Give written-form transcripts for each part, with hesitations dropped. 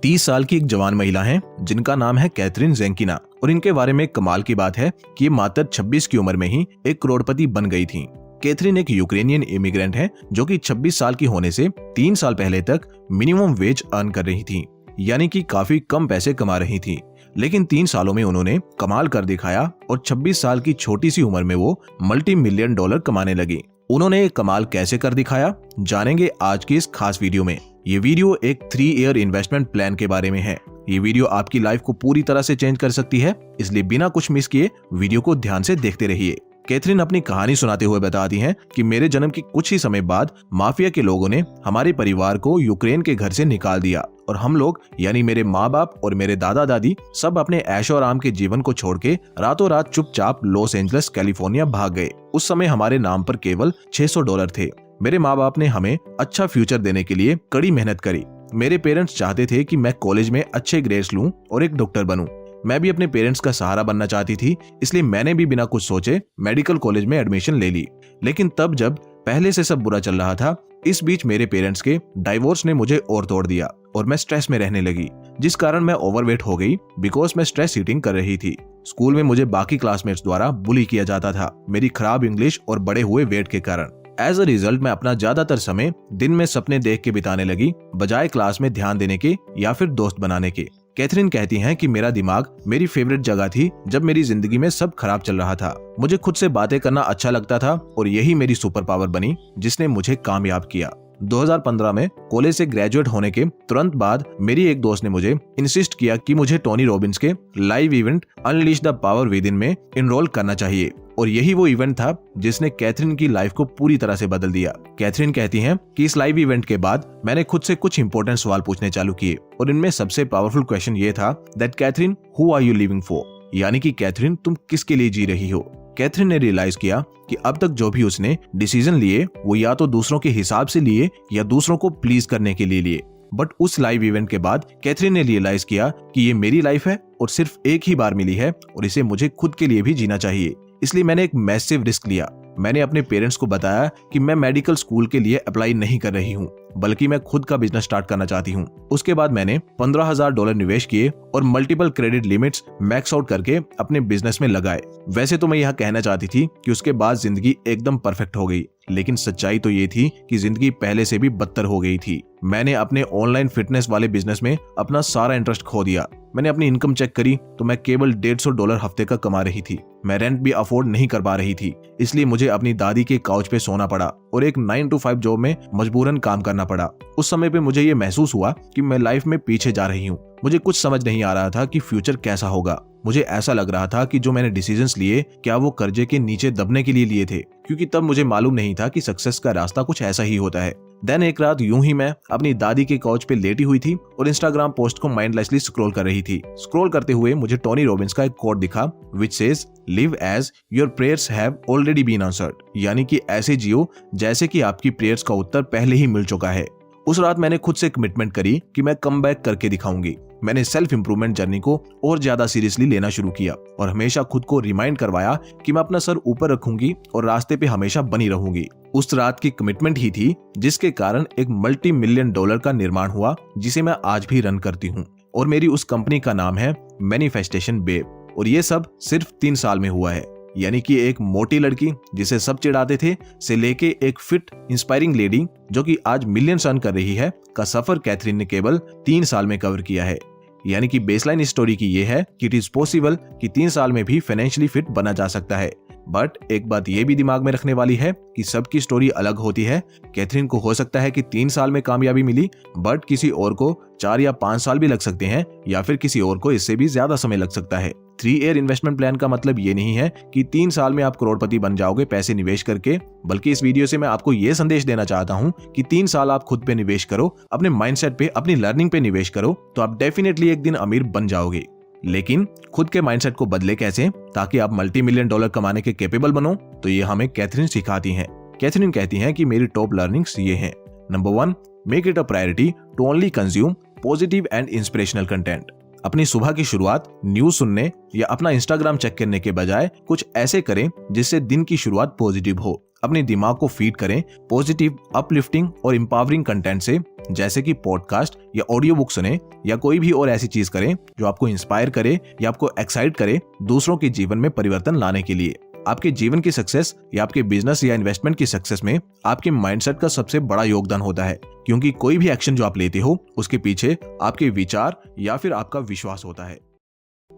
30 साल की एक जवान महिला हैं जिनका नाम है कैथरीन जेंकिना और इनके बारे में कमाल की बात है कि ये मात्र 26 की उम्र में ही एक करोड़पति बन गई थी। कैथरीन एक यूक्रेनियन इमिग्रेंट है जो कि 26 साल की होने से 3 साल पहले तक मिनिमम वेज अर्न कर रही थी, यानी कि काफी कम पैसे कमा रही थी। लेकिन 3 सालों में उन्होंने कमाल कर दिखाया और 26 साल की छोटी सी उम्र में वो मल्टी मिलियन डॉलर कमाने लगी। उन्होंने ये कमाल कैसे कर दिखाया, जानेंगे आज की इस खास वीडियो में। ये वीडियो एक 3 ईयर इन्वेस्टमेंट प्लान के बारे में है। ये वीडियो आपकी लाइफ को पूरी तरह से चेंज कर सकती है, इसलिए बिना कुछ मिस किए वीडियो को ध्यान से देखते रहिए। कैथरीन अपनी कहानी सुनाते हुए बताती हैं कि मेरे जन्म के कुछ ही समय बाद माफिया के लोगों ने हमारे परिवार को यूक्रेन के घर से निकाल दिया और हम लोग यानी मेरे माँ बाप और मेरे दादा दादी सब अपने ऐशो आराम के जीवन को छोड़ के रातों रात चुपचाप लॉस एंजलिस कैलिफोर्निया भाग गए। उस समय हमारे नाम पर केवल $600 थे। मेरे माँ बाप ने हमें अच्छा फ्यूचर देने के लिए कड़ी मेहनत करी। मेरे पेरेंट्स चाहते थे कि मैं कॉलेज में अच्छे ग्रेड्स लूं और एक डॉक्टर बनूं। मैं भी अपने पेरेंट्स का सहारा बनना चाहती थी, इसलिए मैंने भी बिना कुछ सोचे मेडिकल कॉलेज में एडमिशन ले ली। लेकिन तब जब पहले से सब बुरा चल रहा था, इस बीच मेरे पेरेंट्स के डाइवोर्स ने मुझे और तोड़ दिया और मैं स्ट्रेस में रहने लगी, जिस कारण मैं ओवरवेट हो गई बिकॉज मैं स्ट्रेस ईटिंग कर रही थी। स्कूल में मुझे बाकी क्लासमेट्स द्वारा बुली किया जाता था मेरी खराब इंग्लिश और बढ़े हुए वेट के कारण। एज अ रिजल्ट मैं अपना ज्यादातर समय दिन में सपने देख के बिताने लगी, बजाय क्लास में ध्यान देने के या फिर दोस्त बनाने के। कैथरीन कहती हैं कि मेरा दिमाग मेरी फेवरेट जगह थी जब मेरी जिंदगी में सब खराब चल रहा था। मुझे खुद से बातें करना अच्छा लगता था और यही मेरी सुपर पावर बनी जिसने मुझे कामयाब किया। 2015 में कॉलेज से ग्रेजुएट होने के तुरंत बाद मेरी एक दोस्त ने मुझे इंसिस्ट किया कि मुझे टोनी रॉबिन्स के live event unleash the power with in में इनरोल करना चाहिए और यही वो इवेंट था जिसने कैथरीन की लाइफ को पूरी तरह से बदल दिया। कैथरीन कहती हैं कि इस लाइव इवेंट के बाद मैंने खुद से कुछ इंपॉर्टेंट सवाल पूछने चालू किए और इनमें सबसे पावरफुल क्वेश्चन ये था that Catherine who are you living for, यानी कि कैथरीन तुम किसके लिए जी रही हो। कैथरीन ने रियलाइज किया कि अब तक जो भी उसने डिसीजन लिए वो या तो दूसरों के हिसाब से लिए या दूसरों को प्लीज करने के लिए लिए। बट उस लाइव इवेंट के बाद कैथरीन ने रियलाइज किया कि ये मेरी लाइफ है और सिर्फ एक ही बार मिली है और इसे मुझे खुद के लिए भी जीना चाहिए। इसलिए मैंने एक मैसिव रिस्क लिया। मैंने अपने पेरेंट्स को बताया कि मैं मेडिकल स्कूल के लिए अप्लाई नहीं कर रही हूँ, बल्कि मैं खुद का बिजनेस स्टार्ट करना चाहती हूँ। उसके बाद मैंने $15,000 निवेश किए और multiple credit limits max out करके अपने बिजनेस में लगाए। वैसे तो मैं यह कहना चाहती थी कि उसके बाद जिंदगी एकदम परफेक्ट हो गई, लेकिन सच्चाई तो ये थी कि जिंदगी पहले से भी बदतर हो गई थी। मैंने अपने ऑनलाइन फिटनेस वाले बिजनेस में अपना सारा इंटरेस्ट खो दिया। मैंने अपनी इनकम चेक करी तो मैं केवल $150 हफ्ते का कमा रही थी। मैं रेंट भी अफोर्ड नहीं कर पा रही थी, इसलिए मुझे अपनी दादी के काउच पे सोना पड़ा और एक 9 to 5 जॉब में मजबूरन काम करना पड़ा। उस समय पे मुझे ये महसूस हुआ कि मैं लाइफ में पीछे जा रही हूँ। मुझे कुछ समझ नहीं आ रहा था कि फ्यूचर कैसा होगा। मुझे ऐसा लग रहा था कि जो मैंने डिसीजंस लिए क्या वो कर्जे के नीचे दबने के लिए लिए थे, क्योंकि तब मुझे मालूम नहीं था कि सक्सेस का रास्ता कुछ ऐसा ही होता है। देन एक रात यूं ही मैं अपनी दादी के काउच पे लेटी हुई थी और इंस्टाग्राम पोस्ट को माइंडलेसली स्क्रॉल कर रही थी। स्क्रॉल करते हुए मुझे टोनी रॉबिन्स का एक कोट दिखा which says live as your prayers have already been answered, यानी कि ऐसे जियो जैसे कि आपकी प्रेयर्स का उत्तर पहले ही मिल चुका है। उस रात मैंने खुद से कमिटमेंट करी कि मैं कम बैक करके दिखाऊंगी। मैंने सेल्फ इंप्रूवमेंट जर्नी को और ज्यादा सीरियसली लेना शुरू किया और हमेशा खुद को रिमाइंड करवाया कि मैं अपना सर ऊपर रखूंगी और रास्ते पे हमेशा बनी रहूंगी। उस रात की कमिटमेंट ही थी जिसके कारण एक मल्टी मिलियन डॉलर का निर्माण हुआ, जिसे मैं आज भी रन करती हूँ और मेरी उस कंपनी का नाम है मैनिफेस्टेशन बेब। और ये सब सिर्फ 3 साल में हुआ है, यानी कि एक मोटी लड़की जिसे सब चिढ़ाते थे से लेके एक फिट इंस्पायरिंग लेडी जो कि आज मिलियंस अर्न कर रही है का सफर कैथरीन ने केवल 3 साल में कवर किया है। यानी कि बेसलाइन स्टोरी की ये है कि इट इज पॉसिबल कि 3 साल में भी फाइनेंशियली फिट बना जा सकता है। बट एक बात ये भी दिमाग में रखने वाली है कि सबकी स्टोरी अलग होती है। कैथरीन को हो सकता है कि 3 साल में कामयाबी मिली, बट किसी और को 4 या 5 साल भी लग सकते हैं या फिर किसी और को इससे भी ज्यादा समय लग सकता है। 3 ईयर इन्वेस्टमेंट प्लान का मतलब ये नहीं है कि 3 साल में आप करोड़पति बन जाओगे पैसे निवेश करके, बल्कि इस वीडियो से मैं आपको ये संदेश देना चाहता हूँ कि 3 साल आप खुद पे निवेश करो, अपने माइंडसेट पे, अपनी लर्निंग पे निवेश करो, तो आप डेफिनेटली एक दिन अमीर बन जाओगे। लेकिन खुद के माइंडसेट को बदले कैसे ताकि आप मल्टी मिलियन डॉलर कमाने के कैपेबल बनो, तो ये हमें कैथरीन सिखाती हैं। कैथरीन कहती हैं कि मेरी टॉप लर्निंग्स ये हैं। Number 1, make it a priority to only consume positive and inspirational content. अपनी सुबह की शुरुआत न्यूज सुनने या अपना इंस्टाग्राम चेक करने के बजाय कुछ ऐसे करें जिससे दिन की शुरुआत पॉजिटिव हो। अपने दिमाग को फीड करें पॉजिटिव, अपलिफ्टिंग और एम्पावरिंग कंटेंट से जैसे कि पॉडकास्ट या ऑडियो बुक सुने या कोई भी और ऐसी चीज करें जो आपको इंस्पायर करे या आपको एक्साइट करे दूसरों के जीवन में परिवर्तन लाने के लिए। आपके जीवन की सक्सेस या आपके बिजनेस या इन्वेस्टमेंट की सक्सेस में आपके माइंडसेट का सबसे बड़ा योगदान होता है, क्योंकि कोई भी एक्शन जो आप लेते हो उसके पीछे आपके विचार या फिर आपका विश्वास होता है।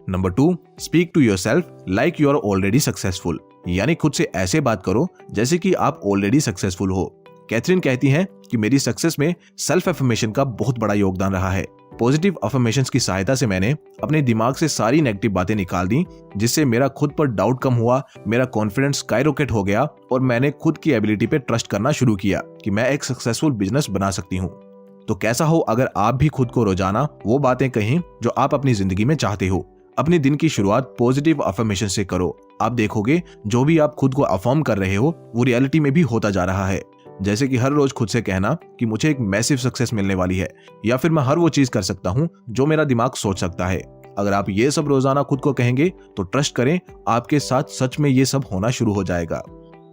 Number 2, speak to yourself like you are already successful, यानी खुद से ऐसे बात करो जैसे कि आप ऑलरेडी सक्सेसफुल हो। कैथरीन कहती हैं कि मेरी सक्सेस में सेल्फ अफर्मेशन का बहुत बड़ा योगदान रहा है। पॉजिटिव अफर्मेशंस की सहायता से मैंने अपने दिमाग से सारी नेगेटिव बातें निकाल दी, जिससे मेरा खुद पर डाउट कम हुआ, मेरा कॉन्फिडेंस स्काईरॉकेट हो गया और मैंने खुद की एबिलिटी पे ट्रस्ट करना शुरू किया कि मैं एक सक्सेसफुल बिजनेस बना सकती हूँ। तो कैसा हो अगर आप भी खुद को रोजाना वो बातें कहें जो आप अपनी जिंदगी में चाहते हो। अपने दिन की शुरुआत पॉजिटिव अफर्मेशन से करो। आप देखोगे जो भी आप खुद को अफर्म कर रहे हो वो रियलिटी में भी होता जा रहा है। जैसे कि हर रोज खुद से कहना कि मुझे एक मैसिव सक्सेस मिलने वाली है, या फिर मैं हर वो चीज कर सकता हूँ जो मेरा दिमाग सोच सकता है। अगर आप ये सब रोजाना खुद को कहेंगे तो ट्रस्ट करें आपके साथ सच में ये सब होना शुरू हो जाएगा।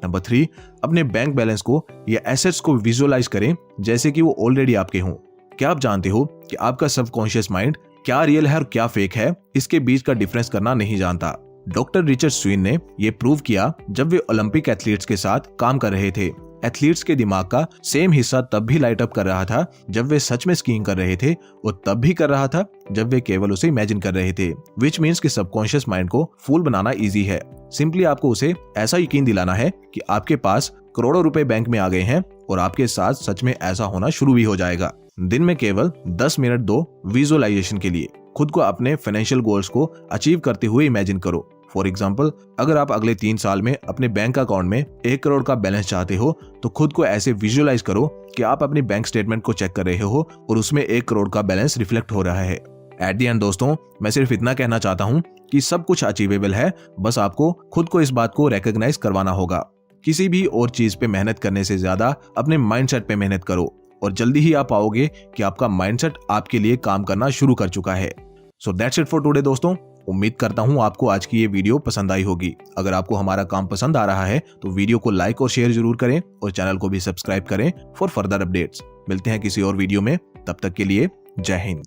नंबर 3, अपने बैंक बैलेंस को या एसेट्स को विजुअलाइज करें जैसे कि वो ऑलरेडी आपके हों। क्या आप जानते हो कि आपका सबकॉन्शियस माइंड क्या रियल है और क्या फेक है, इसके बीच का डिफरेंस करना नहीं जानता। डॉक्टर रिचर्ड स्विन ने यह प्रूव किया जब वे ओलंपिक एथलीट्स के साथ काम कर रहे थे। एथलीट्स के दिमाग का सेम हिस्सा तब भी लाइट अप कर रहा था जब वे सच में स्कीइंग कर रहे थे, और तब भी कर रहा था जब वे केवल उसे इमेजिन कर रहे थे। विच मीन्स कि सबकॉन्शियस माइंड को फूल बनाना इजी है। सिंपली आपको उसे ऐसा यकीन दिलाना है कि आपके पास करोड़ों रुपए बैंक में आ गए हैं और आपके साथ सच में ऐसा होना शुरू भी हो जाएगा। दिन में केवल 10 मिनट दो विजुअलाइजेशन के लिए। खुद को अपने फाइनेंशियल गोल्स को अचीव करते हुए इमेजिन करो। फॉर एग्जाम्पल, अगर आप अगले 3 साल में अपने बैंक अकाउंट में 1 करोड़ का बैलेंस चाहते हो तो खुद को ऐसे विजुअलाइज करो कि आप अपनी बैंक स्टेटमेंट को चेक कर रहे हो और उसमें 1 करोड़ का बैलेंस रिफ्लेक्ट हो रहा है। एट द एंड दोस्तों, मैं सिर्फ इतना कहना चाहता हूँ कि सब कुछ अचीवेबल है, बस आपको खुद को इस बात को रिकॉग्नाइज करवाना होगा। किसी भी और चीज पे मेहनत करने से ज्यादा अपने माइंडसेट पे मेहनत करो और जल्दी ही आप पाओगे कि आपका माइंडसेट आपके लिए काम करना शुरू कर चुका है। So that's it for today दोस्तों। उम्मीद करता हूं आपको आज की ये वीडियो पसंद आई होगी। अगर आपको हमारा काम पसंद आ रहा है तो वीडियो को लाइक और शेयर जरूर करें और चैनल को भी सब्सक्राइब करें फॉर फर्दर अपडेट्स। मिलते हैं किसी और वीडियो में, तब तक के लिए जय हिंद।